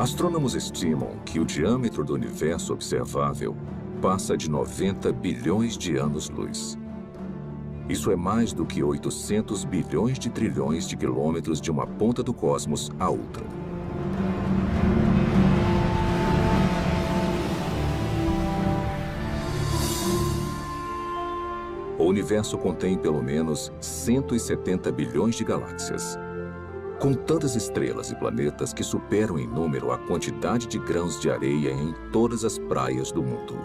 Astrônomos estimam que o diâmetro do universo observável passa de 90 bilhões de anos-luz. Isso é mais do que 800 bilhões de trilhões de quilômetros de uma ponta do cosmos à outra. O universo contém pelo menos 170 bilhões de galáxias, com tantas estrelas e planetas que superam em número a quantidade de grãos de areia em todas as praias do mundo.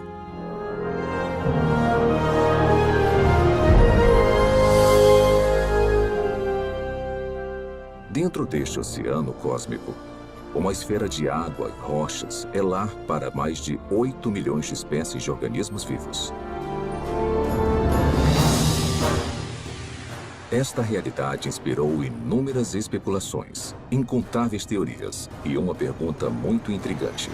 Dentro deste oceano cósmico, uma esfera de água e rochas é lar para mais de 8 milhões de espécies de organismos vivos. Esta realidade inspirou inúmeras especulações, incontáveis teorias e uma pergunta muito intrigante.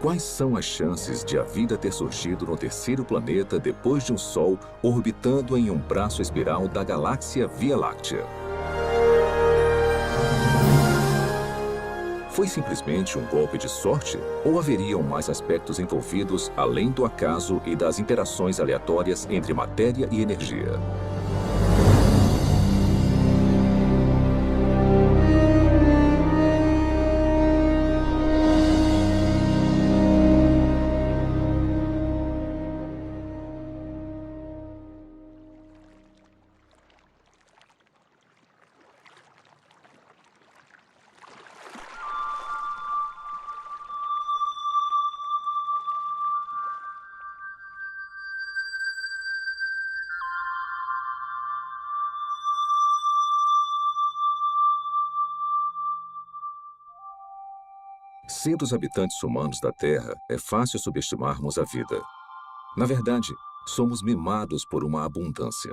Quais são as chances de a vida ter surgido no terceiro planeta depois de um Sol orbitando em um braço espiral da galáxia Via Láctea? Foi simplesmente um golpe de sorte ou haveriam mais aspectos envolvidos além do acaso e das interações aleatórias entre matéria e energia? Sendo os habitantes humanos da Terra, é fácil subestimarmos a vida. Na verdade, somos mimados por uma abundância.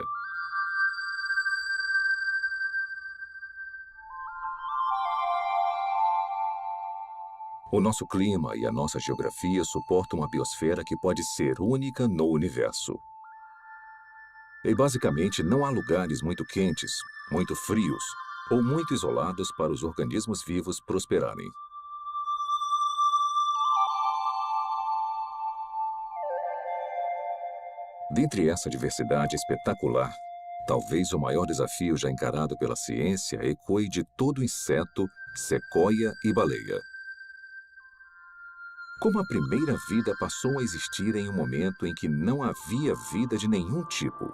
O nosso clima e a nossa geografia suportam uma biosfera que pode ser única no universo. E basicamente não há lugares muito quentes, muito frios ou muito isolados para os organismos vivos prosperarem. Dentre essa diversidade espetacular, talvez o maior desafio já encarado pela ciência ecoe de todo inseto, sequoia e baleia. Como a primeira vida passou a existir em um momento em que não havia vida de nenhum tipo?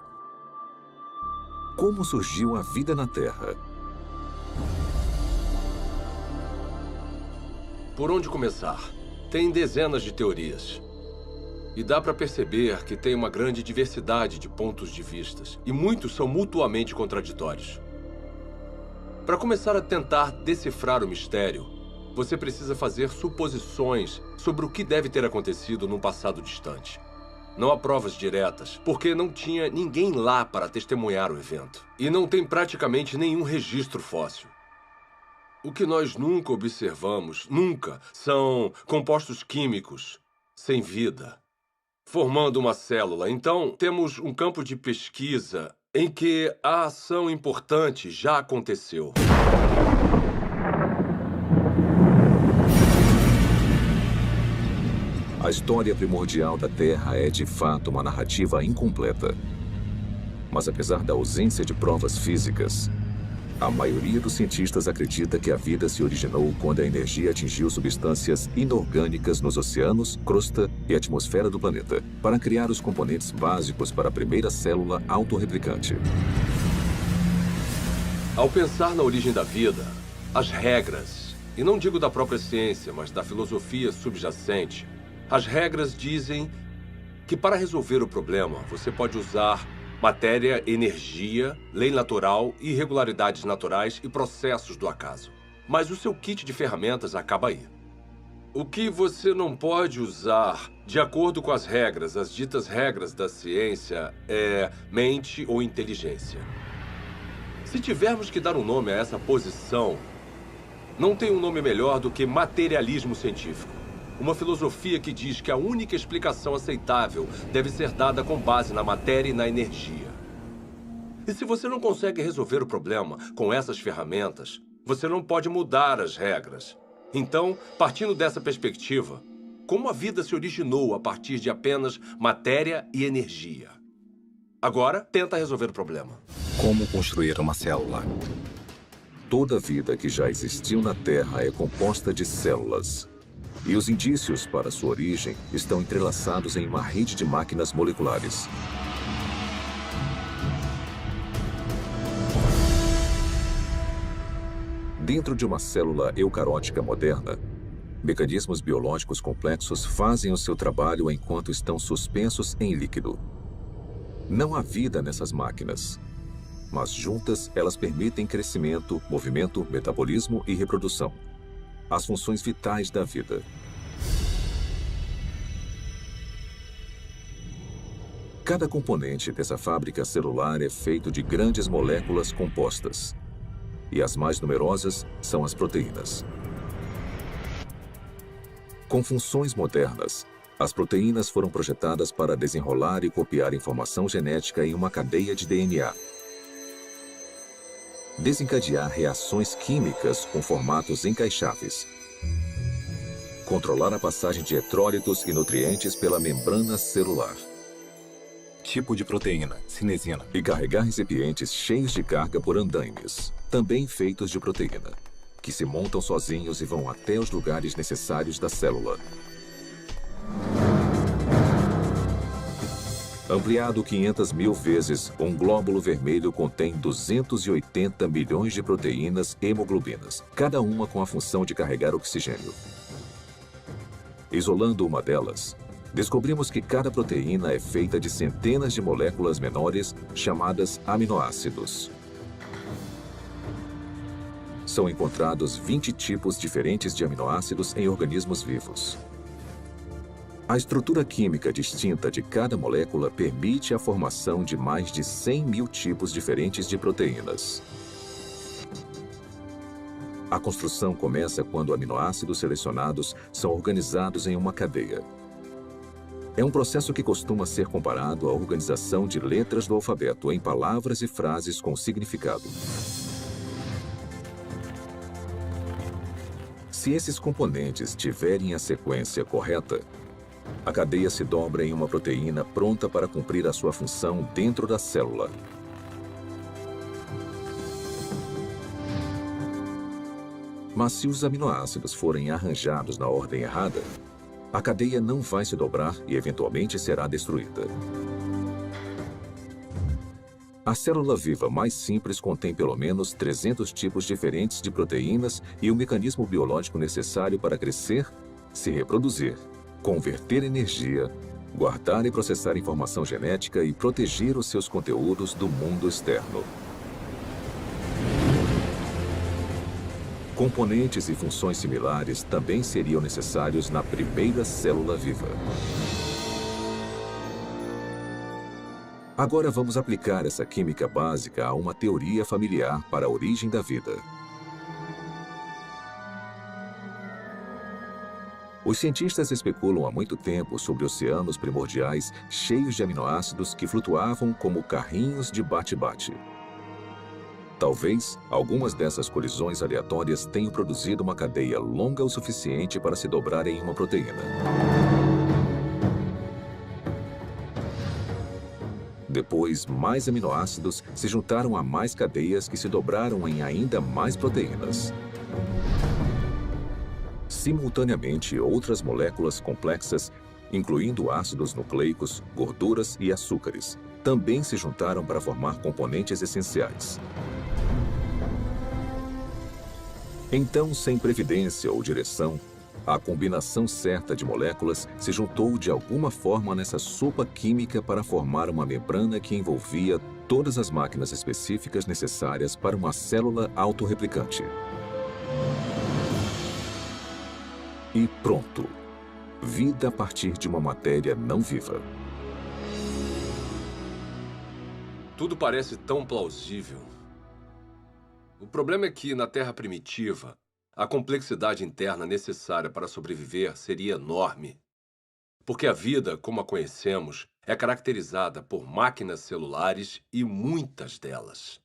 Como surgiu a vida na Terra? Por onde começar? Tem dezenas de teorias. E dá para perceber que tem uma grande diversidade de pontos de vistas, e muitos são mutuamente contraditórios. Para começar a tentar decifrar o mistério, você precisa fazer suposições sobre o que deve ter acontecido num passado distante. Não há provas diretas, porque não tinha ninguém lá para testemunhar o evento. E não tem praticamente nenhum registro fóssil. O que nós nunca observamos, são compostos químicos sem vida, formando uma célula. Então, temos um campo de pesquisa em que a ação importante já aconteceu. A história primordial da Terra é, de fato, uma narrativa incompleta. Mas apesar da ausência de provas físicas, a maioria dos cientistas acredita que a vida se originou quando a energia atingiu substâncias inorgânicas nos oceanos, crosta e atmosfera do planeta, para criar os componentes básicos para a primeira célula autorreplicante. Ao pensar na origem da vida, as regras, e não digo da própria ciência, mas da filosofia subjacente, as regras dizem que para resolver o problema, você pode usar matéria, energia, lei natural, irregularidades naturais e processos do acaso. Mas o seu kit de ferramentas acaba aí. O que você não pode usar, de acordo com as regras, as ditas regras da ciência, é mente ou inteligência. Se tivermos que dar um nome a essa posição, não tem um nome melhor do que materialismo científico. Uma filosofia que diz que a única explicação aceitável deve ser dada com base na matéria e na energia. E se você não consegue resolver o problema com essas ferramentas, você não pode mudar as regras. Então, partindo dessa perspectiva, como a vida se originou a partir de apenas matéria e energia? Agora, tenta resolver o problema. Como construir uma célula? Toda vida que já existiu na Terra é composta de células. E os indícios para sua origem estão entrelaçados em uma rede de máquinas moleculares. Dentro de uma célula eucarótica moderna, mecanismos biológicos complexos fazem o seu trabalho enquanto estão suspensos em líquido. Não há vida nessas máquinas, mas juntas elas permitem crescimento, movimento, metabolismo e reprodução, as funções vitais da vida. Cada componente dessa fábrica celular é feito de grandes moléculas compostas. E as mais numerosas são as proteínas. Com funções modernas, as proteínas foram projetadas para desenrolar e copiar informação genética em uma cadeia de DNA. Desencadear reações químicas com formatos encaixáveis. Controlar a passagem de eletrólitos e nutrientes pela membrana celular. Tipo de proteína, cinesina. E carregar recipientes cheios de carga por andaimes, também feitos de proteína, que se montam sozinhos e vão até os lugares necessários da célula. Ampliado 500.000 vezes, um glóbulo vermelho contém 280 milhões de proteínas hemoglobinas, cada uma com a função de carregar oxigênio. Isolando uma delas, descobrimos que cada proteína é feita de centenas de moléculas menores chamadas aminoácidos. São encontrados 20 tipos diferentes de aminoácidos em organismos vivos. A estrutura química distinta de cada molécula permite a formação de mais de 100.000 tipos diferentes de proteínas. A construção começa quando aminoácidos selecionados são organizados em uma cadeia. É um processo que costuma ser comparado à organização de letras do alfabeto em palavras e frases com significado. Se esses componentes tiverem a sequência correta, a cadeia se dobra em uma proteína pronta para cumprir a sua função dentro da célula. Mas se os aminoácidos forem arranjados na ordem errada, a cadeia não vai se dobrar e eventualmente será destruída. A célula viva mais simples contém pelo menos 300 tipos diferentes de proteínas e o mecanismo biológico necessário para crescer, se reproduzir, converter energia, guardar e processar informação genética e proteger os seus conteúdos do mundo externo. Componentes e funções similares também seriam necessários na primeira célula viva. Agora vamos aplicar essa química básica a uma teoria familiar para a origem da vida. Os cientistas especulam há muito tempo sobre oceanos primordiais cheios de aminoácidos que flutuavam como carrinhos de bate-bate. Talvez algumas dessas colisões aleatórias tenham produzido uma cadeia longa o suficiente para se dobrar em uma proteína. Depois, mais aminoácidos se juntaram a mais cadeias que se dobraram em ainda mais proteínas. Simultaneamente, outras moléculas complexas, incluindo ácidos nucleicos, gorduras e açúcares, também se juntaram para formar componentes essenciais. Então, sem previdência ou direção, a combinação certa de moléculas se juntou de alguma forma nessa sopa química para formar uma membrana que envolvia todas as máquinas específicas necessárias para uma célula autorreplicante. E pronto! Vida a partir de uma matéria não viva. Tudo parece tão plausível. O problema é que, na Terra primitiva, a complexidade interna necessária para sobreviver seria enorme. Porque a vida, como a conhecemos, é caracterizada por máquinas celulares e muitas delas.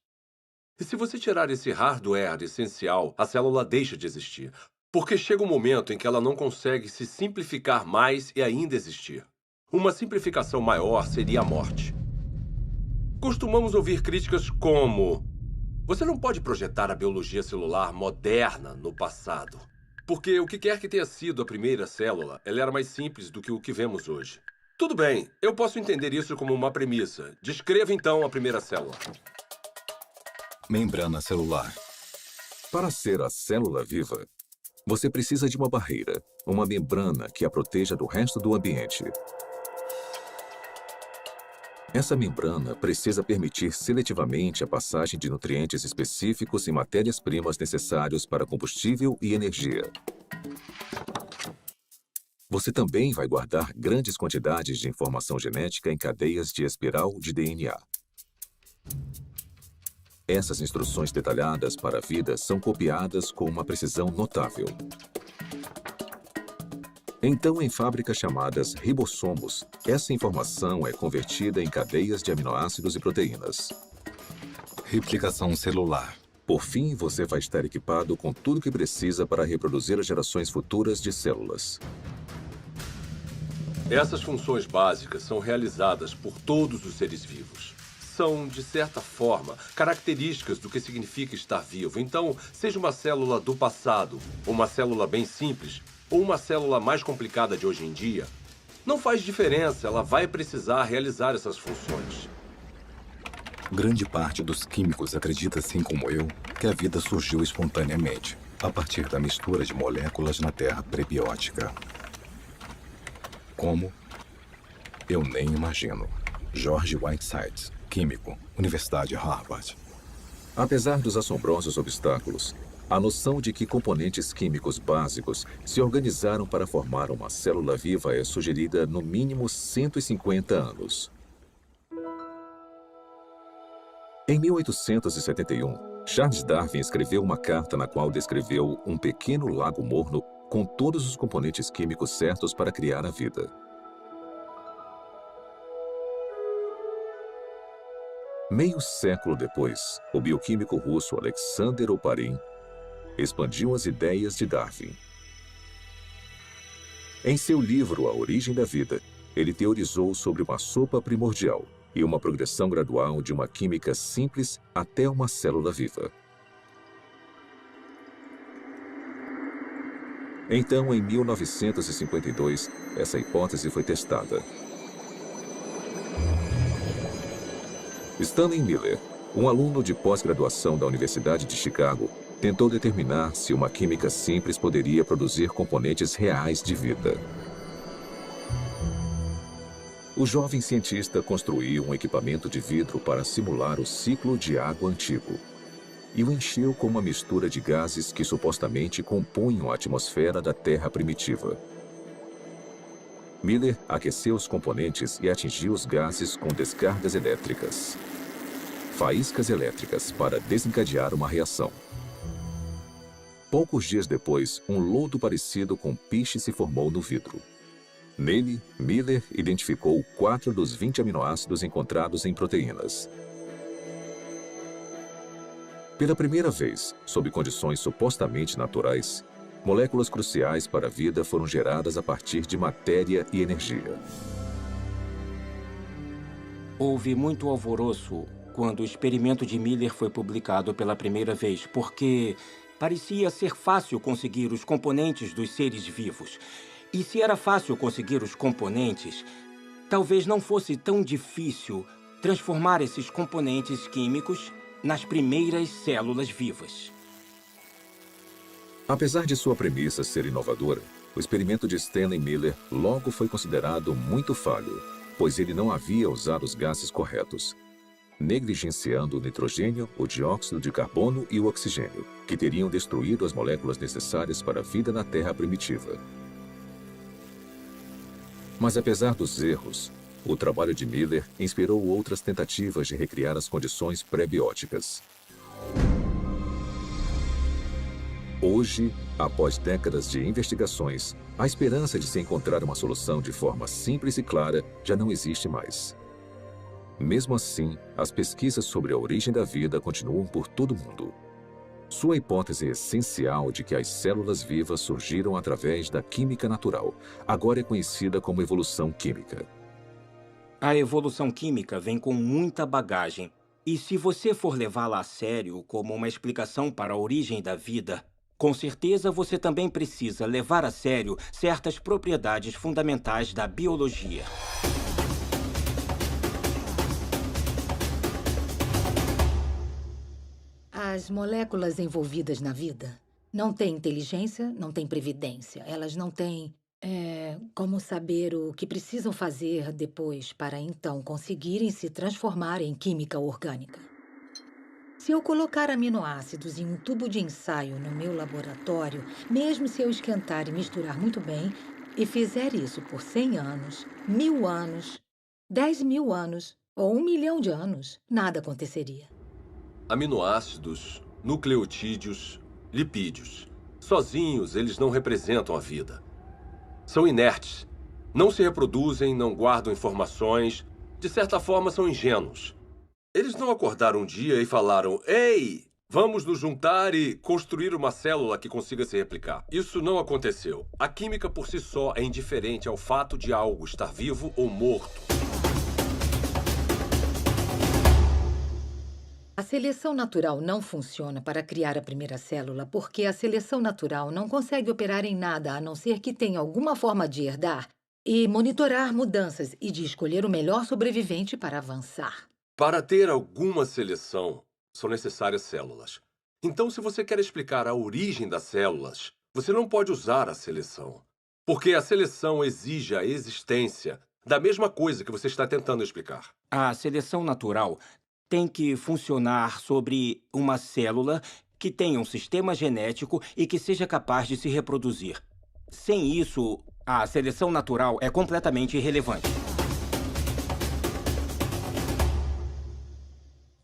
E se você tirar esse hardware essencial, a célula deixa de existir. Porque chega um momento em que ela não consegue se simplificar mais e ainda existir. Uma simplificação maior seria a morte. Costumamos ouvir críticas como: você não pode projetar a biologia celular moderna no passado. Porque o que quer que tenha sido a primeira célula, ela era mais simples do que o que vemos hoje. Tudo bem, eu posso entender isso como uma premissa. Descreva então a primeira célula. Membrana celular. Para ser a célula viva, você precisa de uma barreira, uma membrana que a proteja do resto do ambiente. Essa membrana precisa permitir seletivamente a passagem de nutrientes específicos e matérias-primas necessários para combustível e energia. Você também vai guardar grandes quantidades de informação genética em cadeias de espiral de DNA. Essas instruções detalhadas para a vida são copiadas com uma precisão notável. Então, em fábricas chamadas ribossomos, essa informação é convertida em cadeias de aminoácidos e proteínas. Replicação celular. Por fim, você vai estar equipado com tudo o que precisa para reproduzir as gerações futuras de células. Essas funções básicas são realizadas por todos os seres vivos. São, de certa forma, características do que significa estar vivo. Então, seja uma célula do passado, uma célula bem simples, ou uma célula mais complicada de hoje em dia, não faz diferença, ela vai precisar realizar essas funções. Grande parte dos químicos acredita, assim como eu, que a vida surgiu espontaneamente, a partir da mistura de moléculas na terra prebiótica. Como? Eu nem imagino. George Whiteside, químico, Universidade Harvard. Apesar dos assombrosos obstáculos, a noção de que componentes químicos básicos se organizaram para formar uma célula viva é sugerida no mínimo 150 anos. Em 1871, Charles Darwin escreveu uma carta na qual descreveu um pequeno lago morno com todos os componentes químicos certos para criar a vida. Meio século depois, o bioquímico russo Alexander Oparin expandiu as ideias de Darwin. Em seu livro A Origem da Vida, ele teorizou sobre uma sopa primordial e uma progressão gradual de uma química simples até uma célula viva. Então, em 1952, essa hipótese foi testada. Stanley Miller, um aluno de pós-graduação da Universidade de Chicago, tentou determinar se uma química simples poderia produzir componentes reais de vida. O jovem cientista construiu um equipamento de vidro para simular o ciclo de água antigo e o encheu com uma mistura de gases que supostamente compunham a atmosfera da Terra primitiva. Miller aqueceu os componentes e atingiu os gases com descargas elétricas. Faíscas elétricas para desencadear uma reação. Poucos dias depois, um lodo parecido com piche se formou no vidro. Nele, Miller identificou 4 dos 20 aminoácidos encontrados em proteínas. Pela primeira vez, sob condições supostamente naturais, moléculas cruciais para a vida foram geradas a partir de matéria e energia. Houve muito alvoroço quando o experimento de Miller foi publicado pela primeira vez, porque parecia ser fácil conseguir os componentes dos seres vivos. E se era fácil conseguir os componentes, talvez não fosse tão difícil transformar esses componentes químicos nas primeiras células vivas. Apesar de sua premissa ser inovadora, o experimento de Stanley Miller logo foi considerado muito falho, pois ele não havia usado os gases corretos, negligenciando o nitrogênio, o dióxido de carbono e o oxigênio, que teriam destruído as moléculas necessárias para a vida na Terra primitiva. Mas apesar dos erros, o trabalho de Miller inspirou outras tentativas de recriar as condições pré-bióticas. Hoje, após décadas de investigações, A esperança de se encontrar uma solução de forma simples e clara já não existe mais. Mesmo assim, as pesquisas sobre a origem da vida continuam por todo o mundo. Sua hipótese essencial de que as células vivas surgiram através da química natural agora é conhecida como evolução química. A evolução química vem com muita bagagem. E se você for levá-la a sério como uma explicação para a origem da vida, com certeza você também precisa levar a sério certas propriedades fundamentais da biologia. As moléculas envolvidas na vida não têm inteligência, não têm previdência. Elas não têm como saber o que precisam fazer depois para então conseguirem se transformar em química orgânica. Se eu colocar aminoácidos em um tubo de ensaio no meu laboratório, mesmo se eu esquentar e misturar muito bem, e fizer isso por 100 anos, 1000 anos, 10.000 anos ou 1 milhão de anos, nada aconteceria. Aminoácidos, nucleotídeos, lipídios. Sozinhos, eles não representam a vida. São inertes. Não se reproduzem, não guardam informações. De certa forma, são ingênuos. Eles não acordaram um dia e falaram: "Ei, vamos nos juntar e construir uma célula que consiga se replicar." Isso não aconteceu. A química por si só é indiferente ao fato de algo estar vivo ou morto. A seleção natural não funciona para criar a primeira célula porque a seleção natural não consegue operar em nada a não ser que tenha alguma forma de herdar e monitorar mudanças e de escolher o melhor sobrevivente para avançar. Para ter alguma seleção, são necessárias células. Então, se você quer explicar a origem das células, você não pode usar a seleção. Porque a seleção exige a existência da mesma coisa que você está tentando explicar. A seleção natural tem que funcionar sobre uma célula que tenha um sistema genético e que seja capaz de se reproduzir. Sem isso, a seleção natural é completamente irrelevante.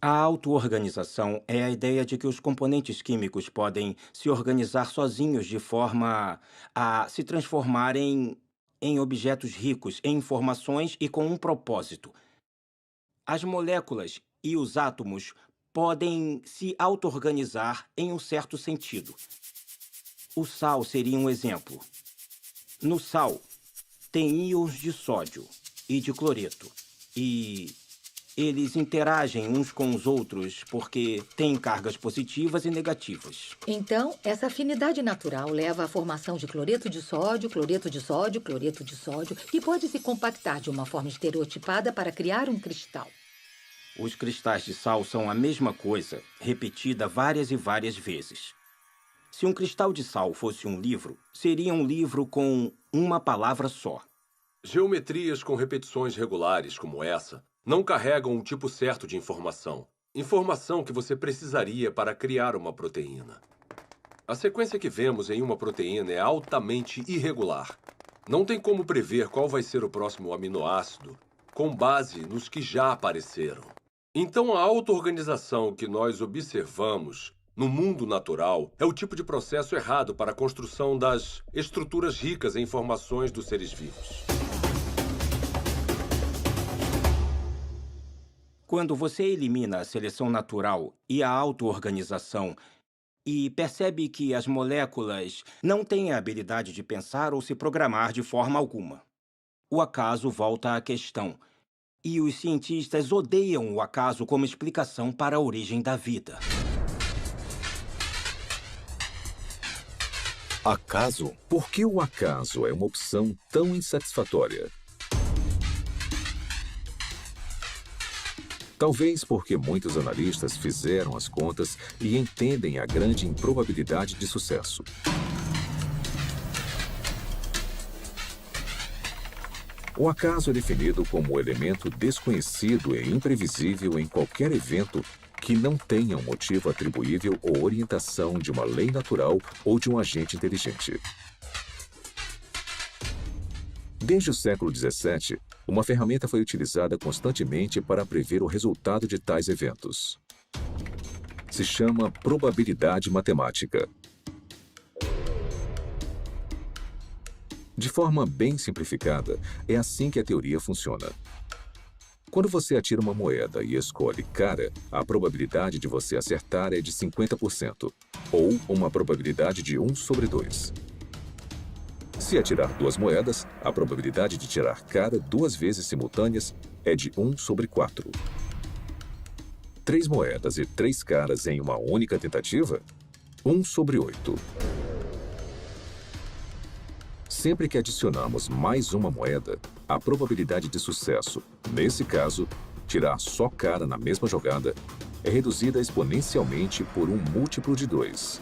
A auto-organização é a ideia de que os componentes químicos podem se organizar sozinhos de forma a se transformarem em objetos ricos em informações e com um propósito. As moléculas e os átomos podem se auto-organizar em um certo sentido. O sal seria um exemplo. No sal, tem íons de sódio e de cloreto. E eles interagem uns com os outros porque têm cargas positivas e negativas. Então, essa afinidade natural leva à formação de cloreto de sódio, cloreto de sódio, cloreto de sódio, que pode se compactar de uma forma estereotipada para criar um cristal. Os cristais de sal são a mesma coisa, repetida várias e várias vezes. Se um cristal de sal fosse um livro, seria um livro com uma palavra só. Geometrias com repetições regulares como essa não carregam um tipo certo de informação. Informação que você precisaria para criar uma proteína. A sequência que vemos em uma proteína é altamente irregular. Não tem como prever qual vai ser o próximo aminoácido com base nos que já apareceram. Então, a auto-organização que nós observamos no mundo natural é o tipo de processo errado para a construção das estruturas ricas em informações dos seres vivos. Quando você elimina a seleção natural e a auto-organização e percebe que as moléculas não têm a habilidade de pensar ou se programar de forma alguma, o acaso volta à questão. E os cientistas odeiam o acaso como explicação para a origem da vida. Acaso? Por que o acaso é uma opção tão insatisfatória? Talvez porque muitos analistas fizeram as contas e entendem a grande improbabilidade de sucesso. O acaso é definido como o elemento desconhecido e imprevisível em qualquer evento que não tenha um motivo atribuível ou orientação de uma lei natural ou de um agente inteligente. Desde o século XVII, uma ferramenta foi utilizada constantemente para prever o resultado de tais eventos. Se chama probabilidade matemática. De forma bem simplificada, é assim que a teoria funciona. Quando você atira uma moeda e escolhe cara, a probabilidade de você acertar é de 50%, ou uma probabilidade de 1 sobre 2. Se atirar 2 moedas, a probabilidade de tirar cara 2 vezes simultâneas é de 1 sobre 4. 3 moedas e 3 caras em uma única tentativa? 1 sobre 8. Sempre que adicionamos mais uma moeda, a probabilidade de sucesso, nesse caso, tirar só cara na mesma jogada, é reduzida exponencialmente por um múltiplo de 2.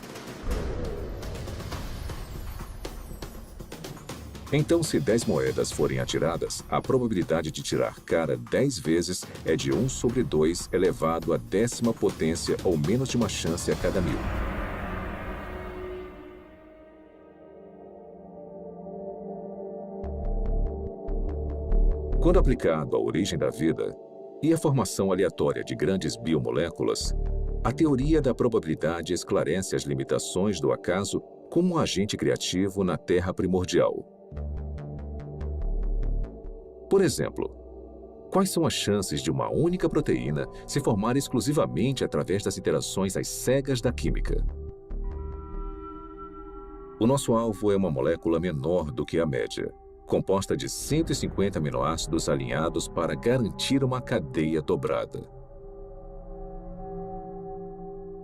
Então, se 10 moedas forem atiradas, a probabilidade de tirar cara 10 vezes é de 1 sobre 2 elevado à 10ª potência ou menos de uma chance a cada 1000. Quando aplicado à origem da vida e à formação aleatória de grandes biomoléculas, a teoria da probabilidade esclarece as limitações do acaso como um agente criativo na Terra primordial. Por exemplo, quais são as chances de uma única proteína se formar exclusivamente através das interações às cegas da química? O nosso alvo é uma molécula menor do que a média, composta de 150 aminoácidos alinhados para garantir uma cadeia dobrada.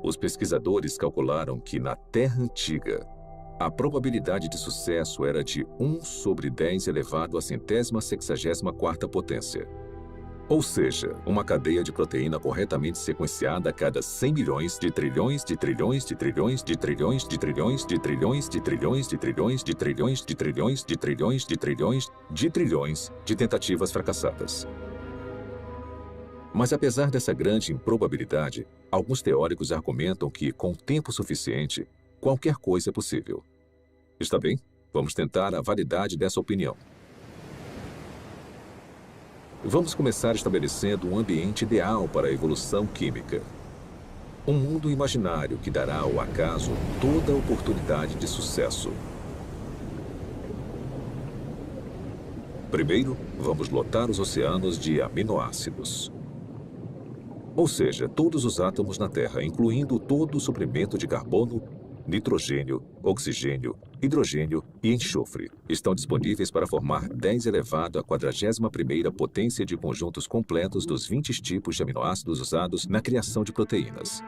Os pesquisadores calcularam que, na Terra antiga, a probabilidade de sucesso era de 1 sobre 10 elevado à 164ª potência. Ou seja, uma cadeia de proteína corretamente sequenciada a cada 100 milhões de trilhões de trilhões de trilhões de trilhões de trilhões de trilhões de trilhões de trilhões de trilhões de trilhões de trilhões de trilhões de trilhões de tentativas fracassadas. Mas apesar dessa grande improbabilidade, alguns teóricos argumentam que, com tempo suficiente, qualquer coisa é possível. Está bem? Vamos tentar a validade dessa opinião. Vamos começar estabelecendo um ambiente ideal para a evolução química. Um mundo imaginário que dará ao acaso toda a oportunidade de sucesso. Primeiro, vamos lotar os oceanos de aminoácidos. Ou seja, todos os átomos na Terra, incluindo todo o suprimento de carbono, nitrogênio, oxigênio, hidrogênio e enxofre, estão disponíveis para formar 10 elevado à 41ª potência de conjuntos completos dos 20 tipos de aminoácidos usados na criação de proteínas.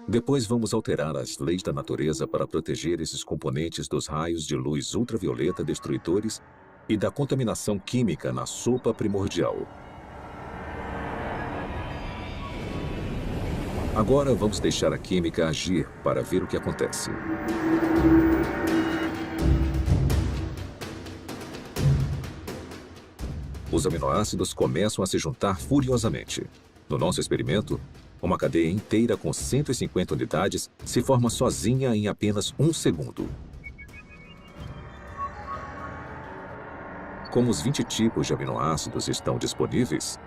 Depois vamos alterar as leis da natureza para proteger esses componentes dos raios de luz ultravioleta destruidores e da contaminação química na sopa primordial. Agora vamos deixar a química agir para ver o que acontece. Os aminoácidos começam a se juntar furiosamente. No nosso experimento, uma cadeia inteira com 150 unidades se forma sozinha em apenas 1 segundo. Como os 20 tipos de aminoácidos estão disponíveis,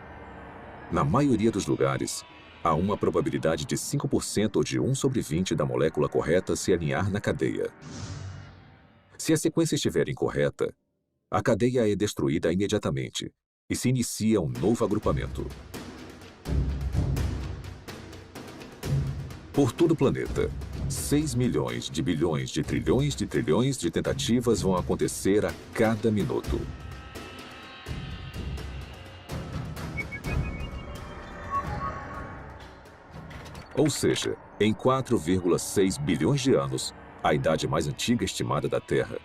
na maioria dos lugares, há uma probabilidade de 5% ou de 1 sobre 20 da molécula correta se alinhar na cadeia. Se a sequência estiver incorreta, a cadeia é destruída imediatamente e se inicia um novo agrupamento. Por todo o planeta, 6 milhões de bilhões de trilhões de trilhões de tentativas vão acontecer a cada minuto. Ou seja, em 4,6 bilhões de anos, a idade mais antiga estimada da Terra,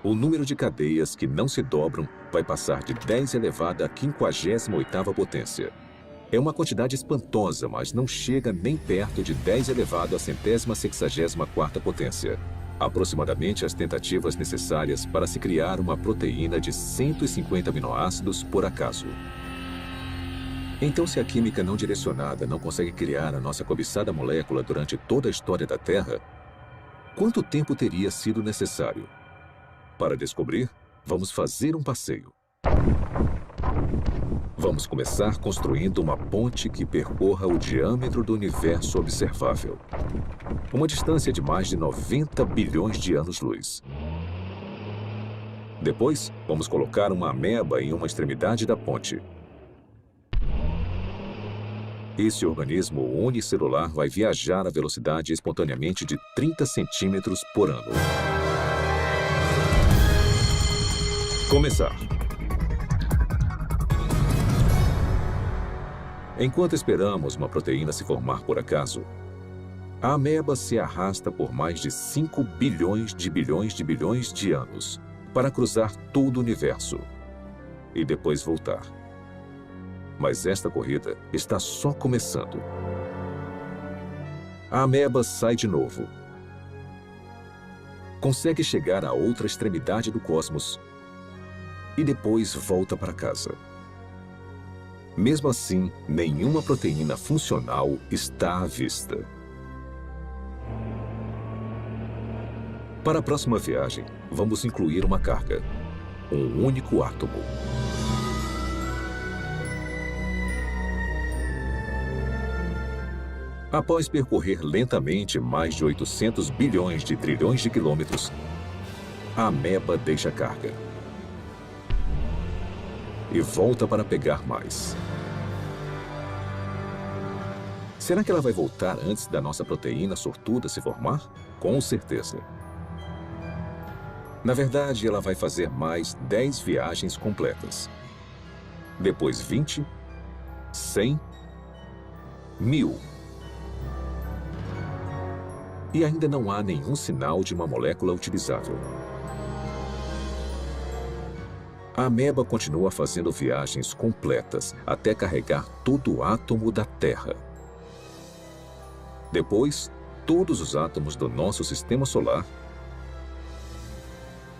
o número de cadeias que não se dobram vai passar de 10 elevado à 58ª potência. É uma quantidade espantosa, mas não chega nem perto de 10 elevado à 164ª potência. Aproximadamente as tentativas necessárias para se criar uma proteína de 150 aminoácidos por acaso. Então, se a química não direcionada não consegue criar a nossa cobiçada molécula durante toda a história da Terra, quanto tempo teria sido necessário? Para descobrir, vamos fazer um passeio. Vamos começar construindo uma ponte que percorra o diâmetro do universo observável. Uma distância de mais de 90 bilhões de anos-luz. Depois, vamos colocar uma ameba em uma extremidade da ponte. Esse organismo unicelular vai viajar a velocidade espontaneamente de 30 centímetros por ano. Começar. Enquanto esperamos uma proteína se formar por acaso, a ameba se arrasta por mais de 5 bilhões de anos para cruzar todo o universo e depois voltar. Mas esta corrida está só começando. A ameba sai de novo. Consegue chegar à outra extremidade do cosmos e depois volta para casa. Mesmo assim, nenhuma proteína funcional está à vista. Para a próxima viagem, vamos incluir uma carga, um único átomo. Após percorrer lentamente mais de 800 bilhões de trilhões de quilômetros, a ameba deixa a carga e volta para pegar mais. Será que ela vai voltar antes da nossa proteína sortuda se formar? Com certeza. Na verdade, ela vai fazer mais 10 viagens completas. Depois 20, 100, 1000. E ainda não há nenhum sinal de uma molécula utilizável. A ameba continua fazendo viagens completas até carregar todo o átomo da Terra. Depois, todos os átomos do nosso sistema solar.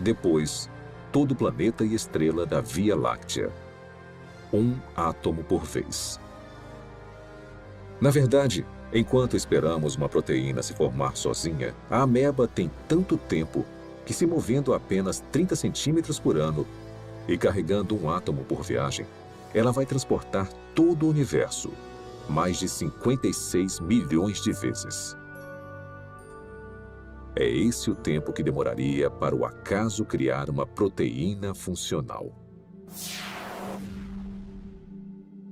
Depois, todo o planeta e estrela da Via Láctea. Um átomo por vez. Na verdade, enquanto esperamos uma proteína se formar sozinha, a ameba tem tanto tempo que, se movendo a apenas 30 centímetros por ano e carregando um átomo por viagem, ela vai transportar todo o universo, mais de 56 milhões de vezes. É esse o tempo que demoraria para o acaso criar uma proteína funcional.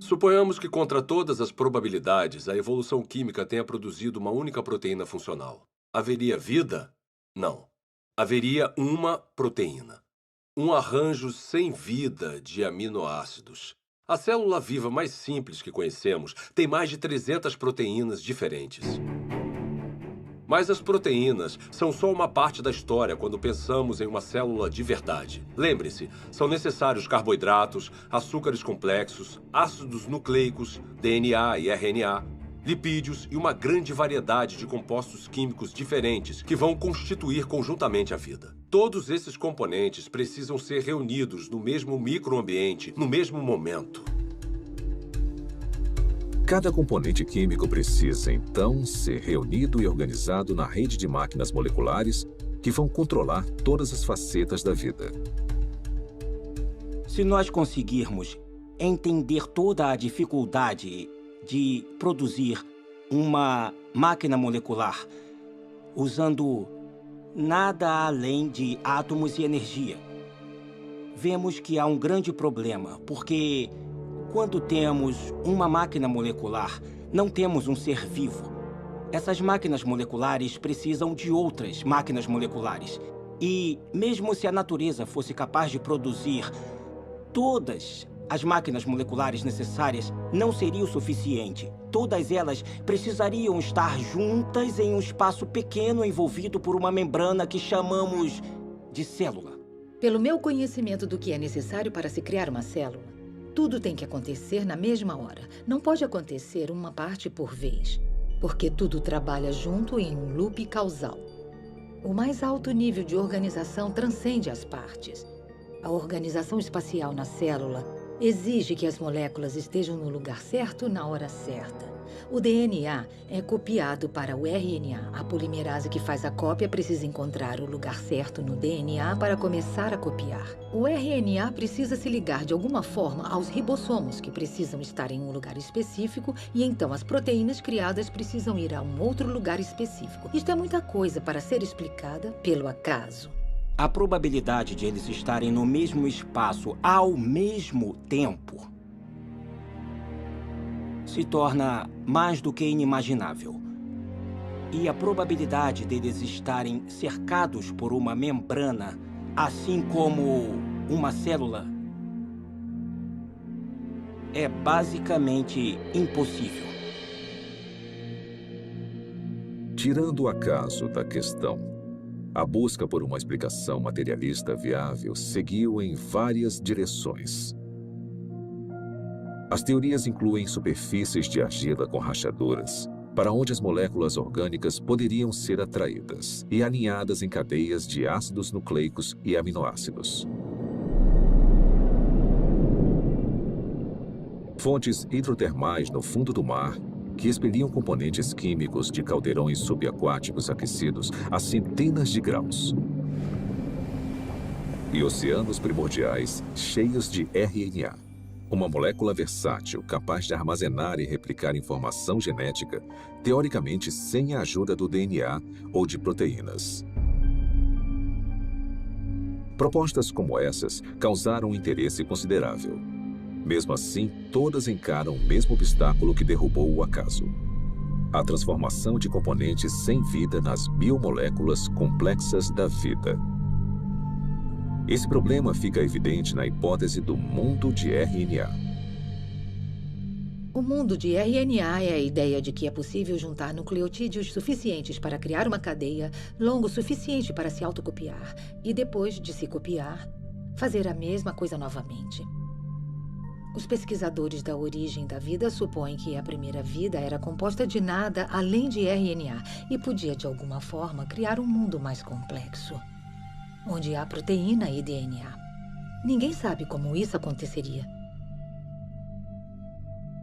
Suponhamos que, contra todas as probabilidades, a evolução química tenha produzido uma única proteína funcional. Haveria vida? Não. Haveria uma proteína. Um arranjo sem vida de aminoácidos. A célula viva mais simples que conhecemos tem mais de 300 proteínas diferentes. Mas as proteínas são só uma parte da história quando pensamos em uma célula de verdade. Lembre-se, são necessários carboidratos, açúcares complexos, ácidos nucleicos, DNA e RNA, lipídios e uma grande variedade de compostos químicos diferentes que vão constituir conjuntamente a vida. Todos esses componentes precisam ser reunidos no mesmo microambiente, no mesmo momento. Cada componente químico precisa, então, ser reunido e organizado na rede de máquinas moleculares que vão controlar todas as facetas da vida. Se nós conseguirmos entender toda a dificuldade de produzir uma máquina molecular usando nada além de átomos e energia, vemos que há um grande problema, porque quando temos uma máquina molecular, não temos um ser vivo. Essas máquinas moleculares precisam de outras máquinas moleculares. E mesmo se a natureza fosse capaz de produzir todas as máquinas moleculares necessárias, não seria o suficiente. Todas elas precisariam estar juntas em um espaço pequeno envolvido por uma membrana que chamamos de célula. Pelo meu conhecimento do que é necessário para se criar uma célula, tudo tem que acontecer na mesma hora. Não pode acontecer uma parte por vez, porque tudo trabalha junto em um loop causal. O mais alto nível de organização transcende as partes. A organização espacial na célula exige que as moléculas estejam no lugar certo na hora certa. O DNA é copiado para o RNA. A polimerase que faz a cópia precisa encontrar o lugar certo no DNA para começar a copiar. O RNA precisa se ligar de alguma forma aos ribossomos, que precisam estar em um lugar específico, e então as proteínas criadas precisam ir a um outro lugar específico. Isto é muita coisa para ser explicada pelo acaso. A probabilidade de eles estarem no mesmo espaço ao mesmo tempo se torna mais do que inimaginável. E a probabilidade deles estarem cercados por uma membrana, assim como uma célula, é basicamente impossível. Tirando o acaso da questão, a busca por uma explicação materialista viável seguiu em várias direções. As teorias incluem superfícies de argila com rachaduras, para onde as moléculas orgânicas poderiam ser atraídas e alinhadas em cadeias de ácidos nucleicos e aminoácidos. Fontes hidrotermais no fundo do mar, que expeliam componentes químicos de caldeirões subaquáticos aquecidos a centenas de graus. E oceanos primordiais cheios de RNA, uma molécula versátil capaz de armazenar e replicar informação genética, teoricamente sem a ajuda do DNA ou de proteínas. Propostas como essas causaram um interesse considerável. Mesmo assim, todas encaram o mesmo obstáculo que derrubou o acaso: a transformação de componentes sem vida nas biomoléculas complexas da vida. Esse problema fica evidente na hipótese do mundo de RNA. O mundo de RNA é a ideia de que é possível juntar nucleotídeos suficientes para criar uma cadeia longo o suficiente para se autocopiar e, depois de se copiar, fazer a mesma coisa novamente. Os pesquisadores da origem da vida supõem que a primeira vida era composta de nada além de RNA e podia, de alguma forma, criar um mundo mais complexo, onde há proteína e DNA. Ninguém sabe como isso aconteceria.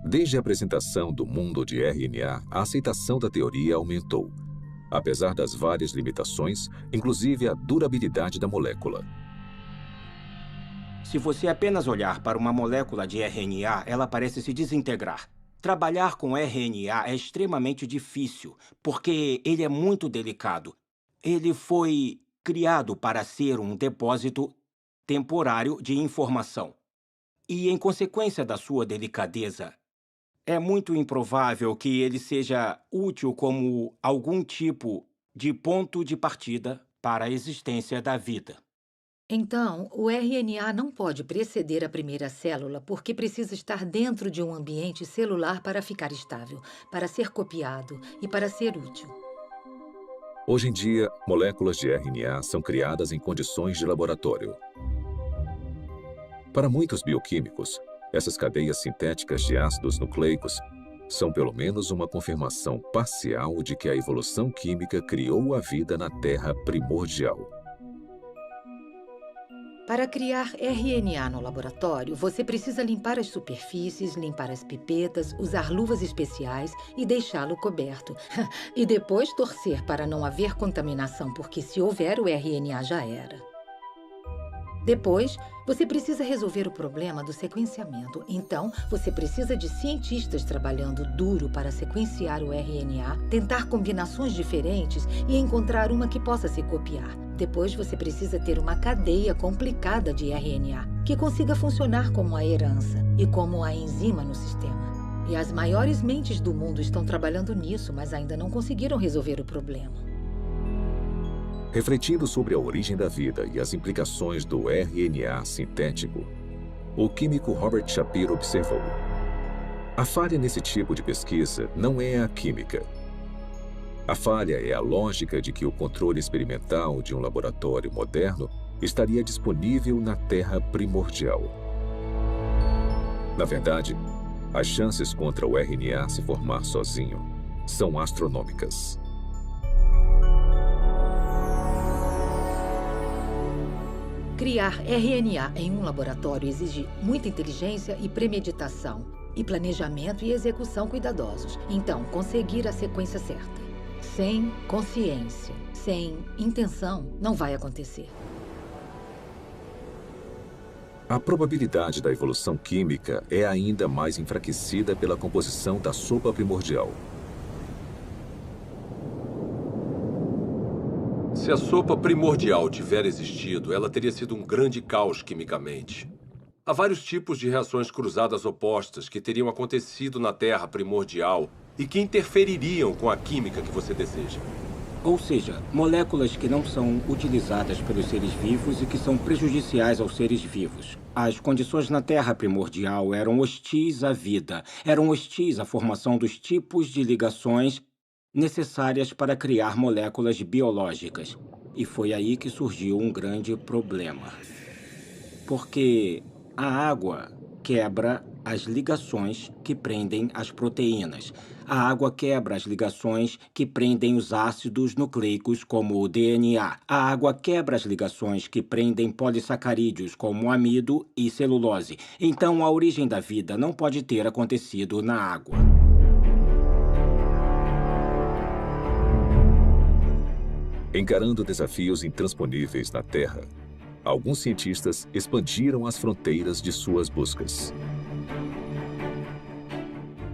Desde a apresentação do mundo de RNA, a aceitação da teoria aumentou, apesar das várias limitações, inclusive a durabilidade da molécula. Se você apenas olhar para uma molécula de RNA, ela parece se desintegrar. Trabalhar com RNA é extremamente difícil, porque ele é muito delicado. Ele foi criado para ser um depósito temporário de informação. E, em consequência da sua delicadeza, é muito improvável que ele seja útil como algum tipo de ponto de partida para a existência da vida. Então, o RNA não pode preceder a primeira célula porque precisa estar dentro de um ambiente celular para ficar estável, para ser copiado e para ser útil. Hoje em dia, moléculas de RNA são criadas em condições de laboratório. Para muitos bioquímicos, essas cadeias sintéticas de ácidos nucleicos são pelo menos uma confirmação parcial de que a evolução química criou a vida na Terra primordial. Para criar RNA no laboratório, você precisa limpar as superfícies, limpar as pipetas, usar luvas especiais e deixá-lo coberto. E depois torcer para não haver contaminação, porque se houver, o RNA já era. Depois, você precisa resolver o problema do sequenciamento. Então, você precisa de cientistas trabalhando duro para sequenciar o RNA, tentar combinações diferentes e encontrar uma que possa se copiar. Depois, você precisa ter uma cadeia complicada de RNA, que consiga funcionar como a herança e como a enzima no sistema. E as maiores mentes do mundo estão trabalhando nisso, mas ainda não conseguiram resolver o problema. Refletindo sobre a origem da vida e as implicações do RNA sintético, o químico Robert Shapiro observou: a falha nesse tipo de pesquisa não é a química. A falha é a lógica de que o controle experimental de um laboratório moderno estaria disponível na Terra primordial. Na verdade, as chances contra o RNA se formar sozinho são astronômicas. Criar RNA em um laboratório exige muita inteligência e premeditação. e planejamento e execução cuidadosos. Então, conseguir a sequência certa. Sem consciência, sem intenção, não vai acontecer. A probabilidade da evolução química é ainda mais enfraquecida pela composição da sopa primordial. Se a sopa primordial tiver existido, ela teria sido um grande caos quimicamente. Há vários tipos de reações cruzadas opostas que teriam acontecido na Terra primordial e que interfeririam com a química que você deseja. Ou seja, moléculas que não são utilizadas pelos seres vivos e que são prejudiciais aos seres vivos. As condições na Terra primordial eram hostis à vida, eram hostis à formação dos tipos de ligações necessárias para criar moléculas biológicas. E foi aí que surgiu um grande problema. Porque a água quebra as ligações que prendem as proteínas. A água quebra as ligações que prendem os ácidos nucleicos, como o DNA. A água quebra as ligações que prendem polissacarídeos, como amido e celulose. Então, a origem da vida não pode ter acontecido na água. Encarando desafios intransponíveis na Terra, alguns cientistas expandiram as fronteiras de suas buscas.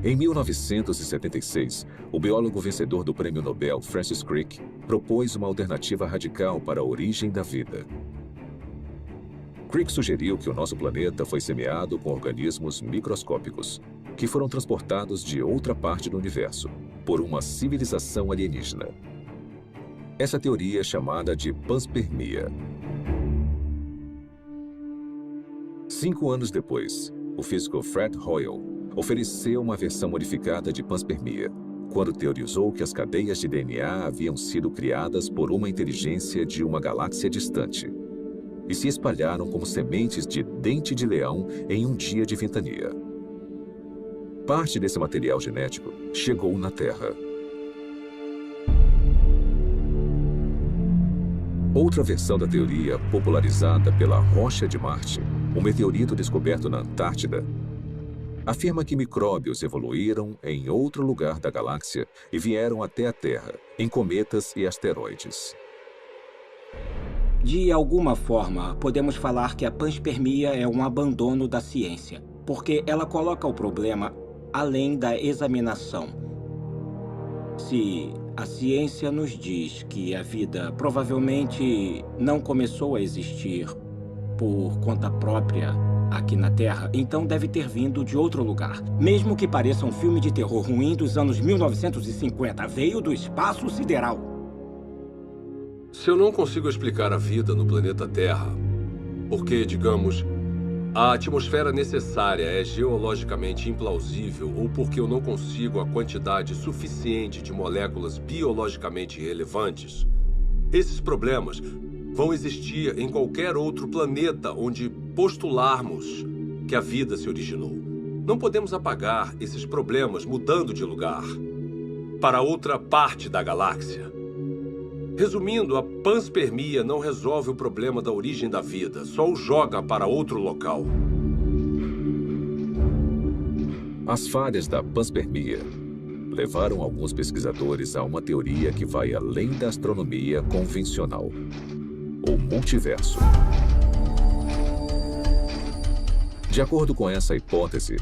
Em 1976, o biólogo vencedor do Prêmio Nobel Francis Crick propôs uma alternativa radical para a origem da vida. Crick sugeriu que o nosso planeta foi semeado com organismos microscópicos, que foram transportados de outra parte do universo, por uma civilização alienígena. Essa teoria é chamada de panspermia. 5 anos depois, o físico Fred Hoyle ofereceu uma versão modificada de panspermia, quando teorizou que as cadeias de DNA haviam sido criadas por uma inteligência de uma galáxia distante e se espalharam como sementes de dente de leão em um dia de ventania. Parte desse material genético chegou na Terra. Outra versão da teoria, popularizada pela Rocha de Marte, um meteorito descoberto na Antártida, afirma que micróbios evoluíram em outro lugar da galáxia e vieram até a Terra, em cometas e asteroides. De alguma forma, podemos falar que a panspermia é um abandono da ciência, porque ela coloca o problema além da examinação. Se a ciência nos diz que a vida provavelmente não começou a existir por conta própria aqui na Terra, então deve ter vindo de outro lugar. Mesmo que pareça um filme de terror ruim dos anos 1950, veio do espaço sideral. Se eu não consigo explicar a vida no planeta Terra, porque, digamos, a atmosfera necessária é geologicamente implausível ou porque eu não consigo a quantidade suficiente de moléculas biologicamente relevantes, esses problemas vão existir em qualquer outro planeta onde postularmos que a vida se originou. Não podemos apagar esses problemas mudando de lugar para outra parte da galáxia. Resumindo, a panspermia não resolve o problema da origem da vida, só o joga para outro local. As falhas da panspermia levaram alguns pesquisadores a uma teoria que vai além da astronomia convencional: o multiverso. De acordo com essa hipótese,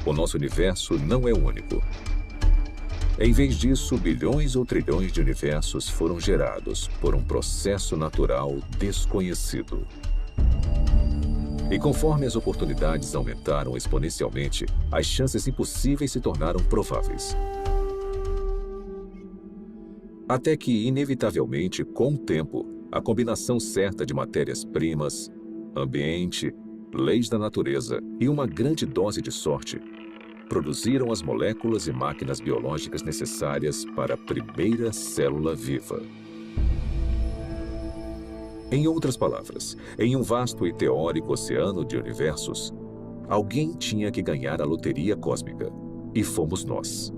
o nosso universo não é único. Em vez disso, bilhões ou trilhões de universos foram gerados por um processo natural desconhecido. E conforme as oportunidades aumentaram exponencialmente, as chances impossíveis se tornaram prováveis. Até que, inevitavelmente, com o tempo, a combinação certa de matérias-primas, ambiente, leis da natureza e uma grande dose de sorte produziram as moléculas e máquinas biológicas necessárias para a primeira célula viva. Em outras palavras, em um vasto e teórico oceano de universos, alguém tinha que ganhar a loteria cósmica, e fomos nós.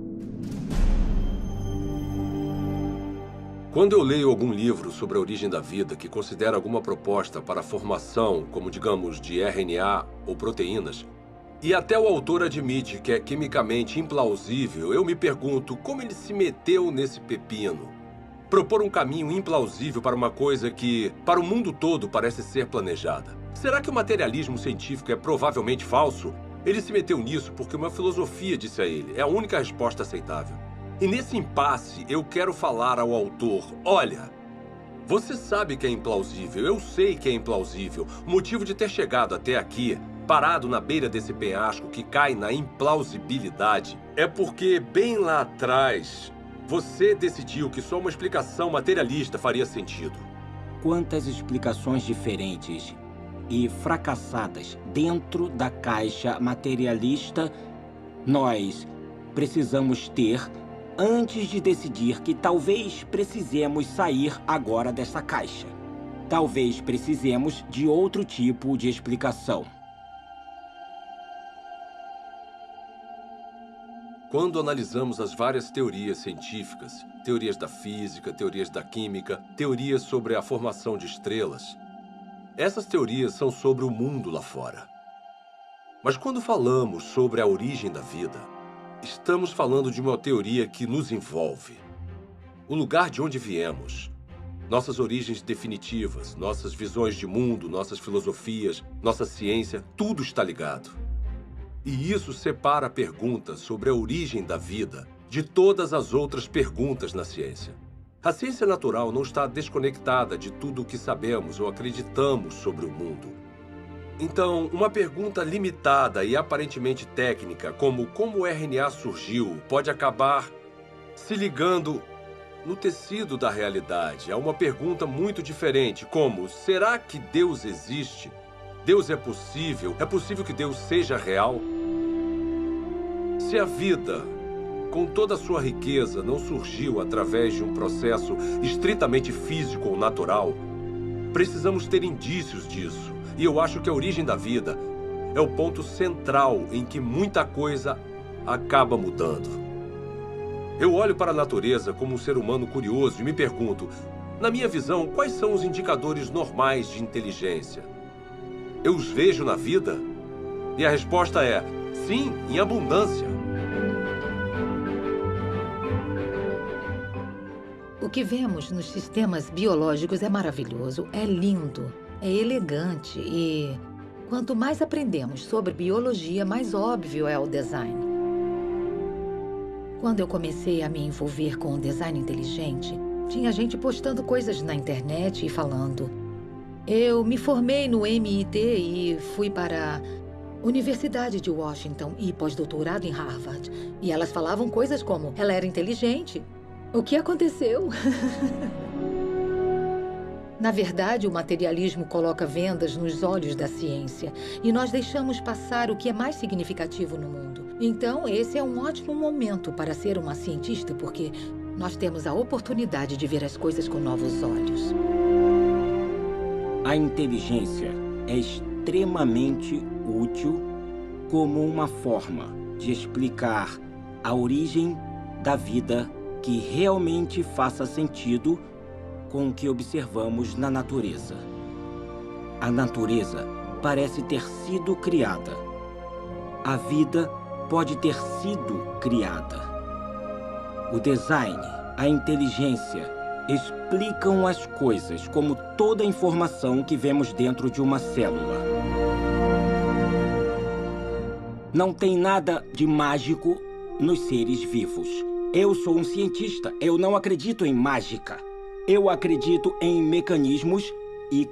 Quando eu leio algum livro sobre a origem da vida que considera alguma proposta para a formação, como digamos, de RNA ou proteínas, E até o autor admite que é quimicamente implausível, eu me pergunto como ele se meteu nesse pepino. Propor um caminho implausível para uma coisa que, para o mundo todo, parece ser planejada. Será que o materialismo científico é provavelmente falso? Ele se meteu nisso porque uma filosofia disse a ele. É a única resposta aceitável. E nesse impasse, eu quero falar ao autor, olha, você sabe que é implausível, eu sei que é implausível. O motivo de ter chegado até aqui, parado na beira desse penhasco que cai na implausibilidade, é porque bem lá atrás, você decidiu que só uma explicação materialista faria sentido. Quantas explicações diferentes e fracassadas dentro da caixa materialista nós precisamos ter antes de decidir que talvez precisemos sair agora dessa caixa. Talvez precisemos de outro tipo de explicação. Quando analisamos as várias teorias científicas, teorias da física, teorias da química, teorias sobre a formação de estrelas, essas teorias são sobre o mundo lá fora. Mas quando falamos sobre a origem da vida, estamos falando de uma teoria que nos envolve. O lugar de onde viemos, nossas origens definitivas, nossas visões de mundo, nossas filosofias, nossa ciência, tudo está ligado. E isso separa a pergunta sobre a origem da vida de todas as outras perguntas na ciência. A ciência natural não está desconectada de tudo o que sabemos ou acreditamos sobre o mundo. Então, uma pergunta limitada e aparentemente técnica, como o RNA surgiu, pode acabar se ligando no tecido da realidade. É uma pergunta muito diferente, como, será que Deus existe? Deus é possível? É possível que Deus seja real? Se a vida, com toda a sua riqueza, não surgiu através de um processo estritamente físico ou natural, precisamos ter indícios disso. E eu acho que a origem da vida é o ponto central em que muita coisa acaba mudando. Eu olho para a natureza como um ser humano curioso e me pergunto, na minha visão, quais são os indicadores normais de inteligência? Eu os vejo na vida? E a resposta é, sim, em abundância. O que vemos nos sistemas biológicos é maravilhoso, é lindo, é elegante e quanto mais aprendemos sobre biologia, mais óbvio é o design. Quando eu comecei a me envolver com o design inteligente, tinha gente postando coisas na internet e falando: eu me formei no MIT e fui para a Universidade de Washington e pós-doutorado em Harvard. E elas falavam coisas como, ela era inteligente. O que aconteceu? Na verdade, o materialismo coloca vendas nos olhos da ciência e nós deixamos passar o que é mais significativo no mundo. Então, esse é um ótimo momento para ser uma cientista, porque nós temos a oportunidade de ver as coisas com novos olhos. A inteligência é extremamente útil como uma forma de explicar a origem da vida que realmente faça sentido com o que observamos na natureza. A natureza parece ter sido criada. A vida pode ter sido criada. O design, a inteligência explicam as coisas como toda a informação que vemos dentro de uma célula. Não tem nada de mágico nos seres vivos. Eu sou um cientista, eu não acredito em mágica. Eu acredito em mecanismos e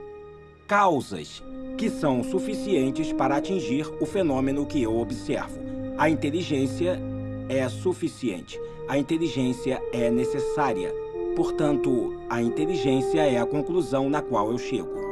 causas que são suficientes para atingir o fenômeno que eu observo. A inteligência é suficiente. A inteligência é necessária. Portanto, a inteligência é a conclusão na qual eu chego.